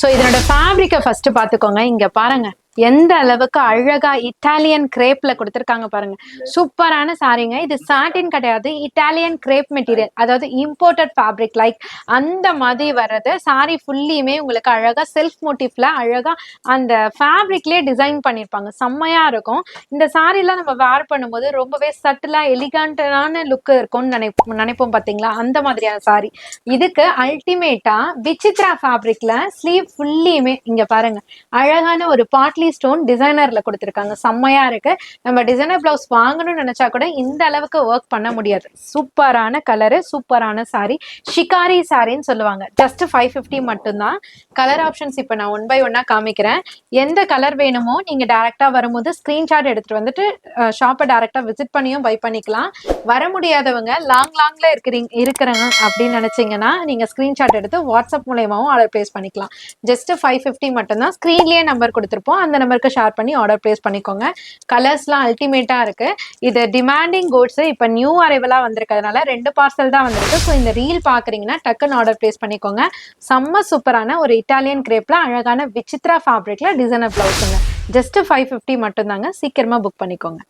So இதனோட ஃபேப்ரிக்கை first பார்த்துக்கோங்க. இங்க பாருங்க எந்த அளவுக்கு அழகா இட்டாலியன் கிரேப்ல கொடுத்துருக்காங்க பாருங்க. சூப்பரான சாரீங்க. இது சாட்டின் கிடையாது, இட்டாலியன் கிரேப் மெட்டீரியல், அதாவது இம்போர்ட்டட் ஃபேப்ரிக் லைக் அந்த மாதிரி வர்றது. சாரி ஃபுல்லியுமே உங்களுக்கு அழகா செல்ஃப் மோட்டிவ்ல அழகா அந்த ஃபேப்ரிக்லேயே டிசைன் பண்ணியிருப்பாங்க. செம்மையா இருக்கும். இந்த சாரீலாம் நம்ம வேர் பண்ணும்போது ரொம்பவே சட்டிலா எலிகண்டான லுக் இருக்கும்னு நினைப்போம் பார்த்தீங்களா, அந்த மாதிரியான சாரி. இதுக்கு அல்டிமேட்டா விசித்ரா ஃபேப்ரிக்ல ஸ்லீவ் ஃபுல்லியுமே இங்க பாருங்க அழகான ஒரு பாட்லி ஸ்டோன் டிசைனர்ல கொடுத்துருக்காங்க. செம்மையா இருக்கு. நம்ம டிசைனர் பிளவுஸ் வாங்கணும்னு நினைச்சா கூட இந்த அளவுக்கு ஒர்க் பண்ண முடியாது. சூப்பரான கலரு, சூப்பரான சாரி. ஷிகாரி சாரின்னு சொல்லுவாங்க. ஜஸ்ட் 550 மட்டும்தான். கலர் ஆப்ஷன்ஸ் இப்போ நான் ஒன் பை ஒன்னா காமிக்கிறேன். எந்த கலர் வேணுமோ நீங்க டைரக்டா வரும்போது ஸ்கிரீன்ஷாட் எடுத்துட்டு வந்துட்டு ஷாப்பை டைரக்டா விசிட் பண்ணியும் பை பண்ணிக்கலாம். வர முடியாதவங்க லாங்ல இருக்கிறாங்க அப்படின்னு நினைச்சீங்கன்னா நீங்க ஸ்கிரீன்ஷாட் எடுத்து வாட்ஸ்அப் மூலயமாவும் ஆர்டர் பிளேஸ் பண்ணிக்கலாம். ஜஸ்ட் 550 மட்டும்தான். ஸ்கிரீன்லயே நம்பர் கொடுத்துருப்போம், அந்த நம்பருக்கு ஷேர் பண்ணி ஆர்டர் பிளேஸ் பண்ணிக்கோங்க. கலர்ஸ்லாம் அல்டிமேட்டா இருக்கு. இது டிமாண்டிங் கோட்ஸ். இப்போ நியூ அரைவலா வந்திருக்கிறதுனால 2 பார்சல் தான் வந்திருக்கு. ஸோ இந்த ரீல் பாக்குறீங்கன்னா டக்குன்னு ஆர்டர் பிளேஸ் பண்ணிக்கோங்க. செம்ம சூப்பரான ஒரு இட்டாலியன் கிரேப்ல அழகான விசித்ரா ஃபேப்ரிக்ல டிசைனர் பிளவுஸுங்க. ஜஸ்ட் 550 மட்டும்தாங்க. சீக்கிரமா புக் பண்ணிக்கோங்க.